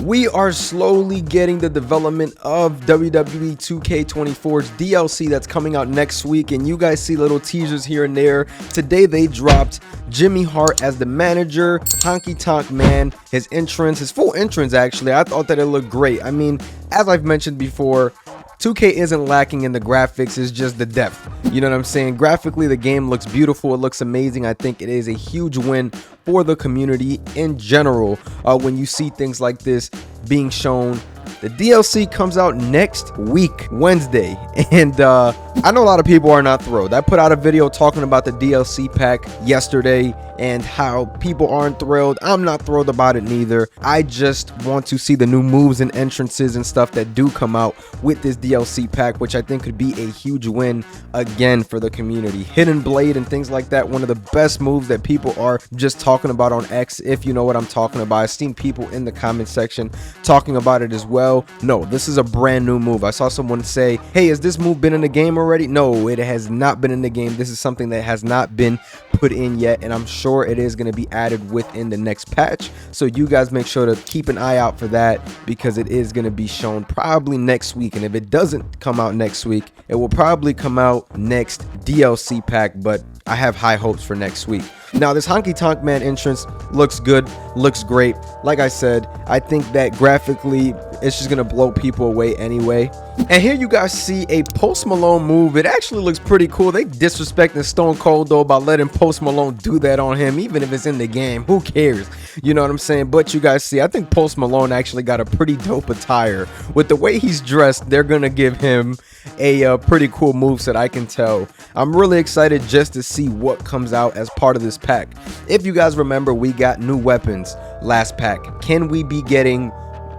We are slowly getting the development of WWE 2K24's DLC that's coming out next week, and you guys see little teasers here and there. Today they dropped Jimmy Hart as the manager, Honky Tonk Man, his entrance, his full entrance actually. I thought that it looked great. I mean, as I've mentioned before, 2K isn't lacking in the graphics, it's just the depth. You know what I'm saying? Graphically, the game looks beautiful. It looks amazing. I think it is a huge win for the community in general when you see things like this being shown. The DLC comes out next week, Wednesday, and I know a lot of people are not thrilled. I put out a video talking about the DLC pack yesterday and how people aren't thrilled. I'm not thrilled about it neither. I just want to see the new moves and entrances and stuff that do come out with this DLC pack, which I think could be a huge win again for the community. Hidden Blade and things like that, one of the best moves that people are just talking about on X, if you know what I'm talking about. I've seen people in the comment section talking about it as well. No, this is a brand new move. I saw someone say, hey, has this move been in the game already? No, it has not been in the game. This is something that has not been put in yet, and I'm sure it is going to be added within the next patch. So you guys make sure to keep an eye out for that, because it is going to be shown probably next week. And if it doesn't come out next week, it will probably come out next DLC pack, but I have high hopes for next week. Now, this Honky Tonk Man entrance looks good, looks great. Like I said, I think that graphically it's just gonna blow people away anyway. And here you guys see a Post Malone move. It actually looks pretty cool. They disrespecting Stone Cold though by letting Post Malone do that on him, even if it's in the game. Who cares? You know what I'm saying? But you guys see, I think Post Malone actually got a pretty dope attire. With the way he's dressed, they're gonna give him a pretty cool moveset, I can tell. I'm really excited just to see what comes out as part of this pack. If you guys remember, we got new weapons last pack. Can we be getting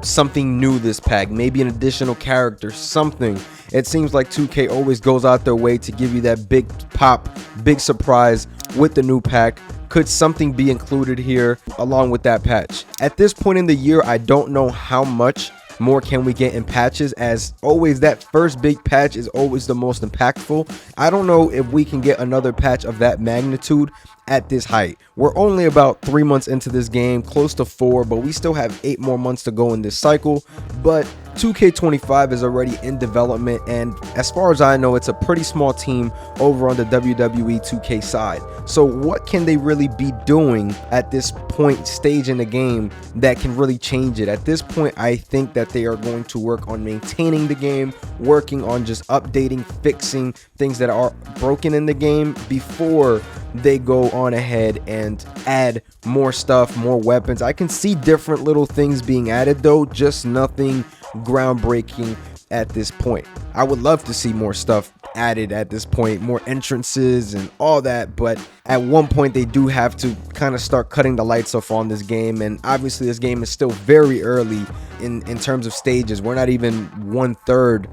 something new this pack? Maybe an additional character, something. It seems like 2K always goes out their way to give you that big pop, big surprise with the new pack. Could something be included here along with that patch? At this point in the year, I don't know how much more can we get in patches. As always, that first big patch is always the most impactful. I don't know if we can get another patch of that magnitude at this height. We're only about 3 months into this game, close to 4, but we still have 8 more months to go in this cycle. But 2K25 is already in development, and as far as I know, it's a pretty small team over on the WWE 2K side. So what can they really be doing at this point stage in the game that can really change it? At this point, I think that they are going to work on maintaining the game, working on just updating, fixing things that are broken in the game before they go on ahead and add more stuff, more weapons. I can see different little things being added though, just nothing groundbreaking at this point. I would love to see more stuff added at this point, more entrances and all that, but at one point they do have to kind of start cutting the lights off on this game. And obviously this game is still very early in terms of stages. We're not even 1/3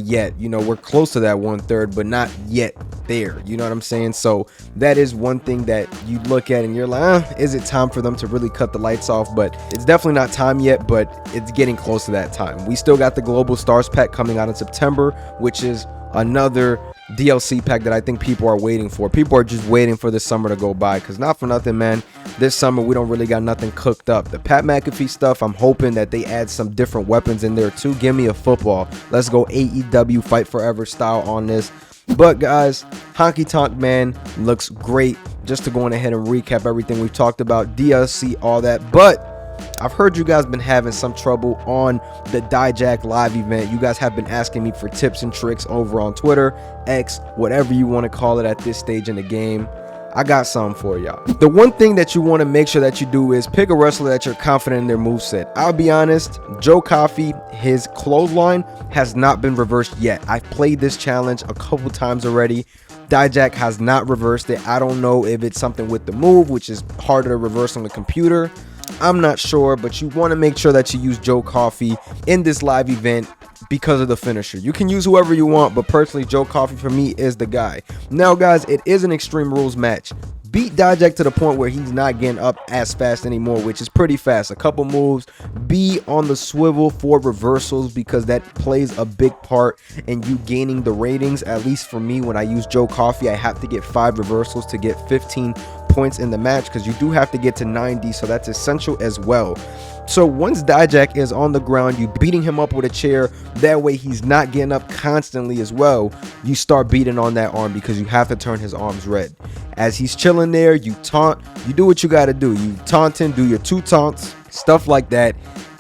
yet. You know, we're close to that 1/3, but not yet there. You know what I'm saying? So that is one thing that you look at and you're like, is it time for them to really cut the lights off? But it's definitely not time yet, but it's getting close to that time. We still got the Global Stars pack coming out in September, which is another DLC pack that I think people are waiting for. People are just waiting for this summer to go by, because not for nothing, man, this summer we don't really got nothing cooked up. The Pat McAfee stuff, I'm hoping that they add some different weapons in there too. Give me a football. Let's go AEW Fight Forever style on this. But guys, Honky Tonk Man looks great. Just to go on ahead and recap everything we've talked about, DLC, all that. But I've heard you guys been having some trouble on the Dijak live event. You guys have been asking me for tips and tricks over on Twitter, X, whatever you want to call it at this stage in the game. I got something for y'all. The one thing that you want to make sure that you do is pick a wrestler that you're confident in their moveset. I'll be honest, Joe Coffey, his clothesline has not been reversed yet. I've played this challenge a couple times already. Dijak has not reversed it. I don't know if it's something with the move, which is harder to reverse on the computer. I'm not sure, but you want to make sure that you use Joe Coffey in this live event because of the finisher. You can use whoever you want, but personally, Joe Coffey for me is the guy. Now, guys, it is an Extreme Rules match. Beat Dijak to the point where he's not getting up as fast anymore, which is pretty fast. A couple moves. Be on the swivel for reversals, because that plays a big part in you gaining the ratings. At least for me, when I use Joe Coffey, I have to get 5 reversals to get 15 points in the match, because you do have to get to 90, so that's essential as well. So once Dijak is on the ground, you beating him up with a chair, that way he's not getting up constantly as well. You start beating on that arm because you have to turn his arms red. As he's chilling there, you taunt, you do what you got to do. You taunt him, do your 2 taunts, stuff like that,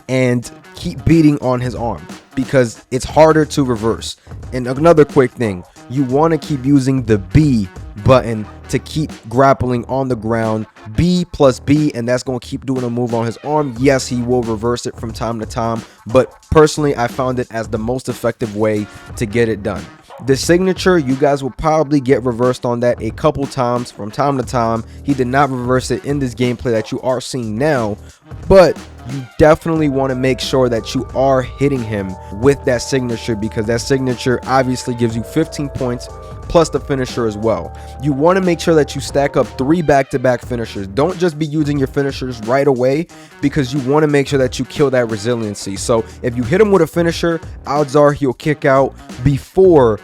and keep beating on his arm because it's harder to reverse. And another quick thing, you want to keep using the B button to keep grappling on the ground. B plus B, and that's going to keep doing a move on his arm. Yes, he will reverse it from time to time, but personally I found it as the most effective way to get it done. The signature, you guys will probably get reversed on that a couple times from time to time. He did not reverse it in this gameplay that you are seeing now, but you definitely want to make sure that you are hitting him with that signature, because that signature obviously gives you 15 points plus the finisher as well. You want to make sure that you stack up 3 back-to-back finishers. Don't just be using your finishers right away, because you want to make sure that you kill that resiliency. So if you hit him with a finisher, odds are he'll kick out before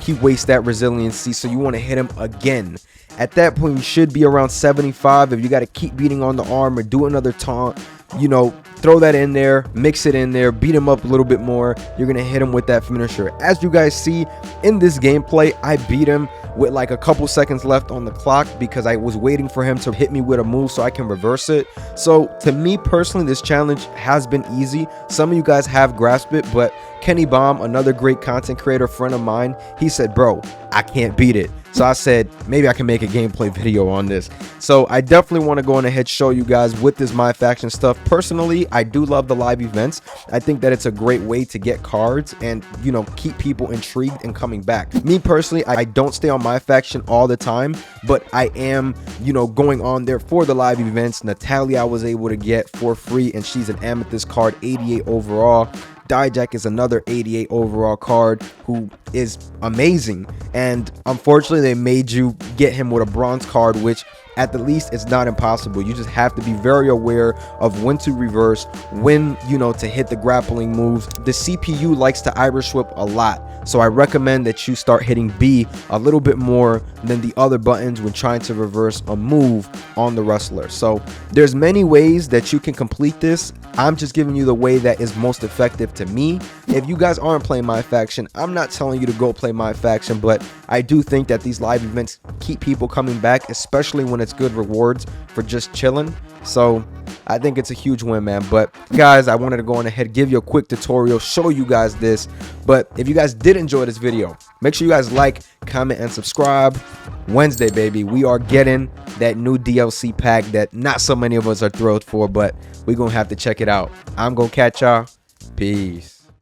he wastes that resiliency, so you want to hit him again. At that point, you should be around 75. If you got to keep beating on the arm or do another taunt, you know, throw that in there, mix it in there, beat him up a little bit more. You're going to hit him with that finisher. As you guys see in this gameplay, I beat him with like a couple seconds left on the clock because I was waiting for him to hit me with a move so I can reverse it. So to me personally, this challenge has been easy. Some of you guys have grasped it, but Kenny Bomb, another great content creator friend of mine, he said, bro, I can't beat it. So I said, maybe I can make a gameplay video on this. So I definitely want to go on ahead, show you guys with this My Faction stuff. Personally, I do love the live events. I think that it's a great way to get cards and, you know, keep people intrigued and coming back. Me personally, I don't stay on My Faction all the time, but I am, you know, going on there for the live events. Natalia I was able to get for free, and she's an Amethyst card, 88 overall. Dijak is another 88 overall card who is amazing, and unfortunately they made you get him with a bronze card, which at the least it's not impossible. You just have to be very aware of when to reverse, when, you know, to hit the grappling moves. The CPU likes to Irish whip a lot, so I recommend that you start hitting B a little bit more than the other buttons when trying to reverse a move on the wrestler. So there's many ways that you can complete this. I'm just giving you the way that is most effective to me. If you guys aren't playing My Faction, I'm not telling you to go play My Faction, but I do think that these live events keep people coming back, especially when it's good rewards for just chilling. So I think it's a huge win, man. But guys, I wanted to go on ahead, give you a quick tutorial, show you guys this. But if you guys did enjoy this video, make sure you guys like, comment, and subscribe. Wednesday, baby, we are getting that new DLC pack that not so many of us are thrilled for, but we're gonna have to check it out. I'm gonna catch y'all. Peace.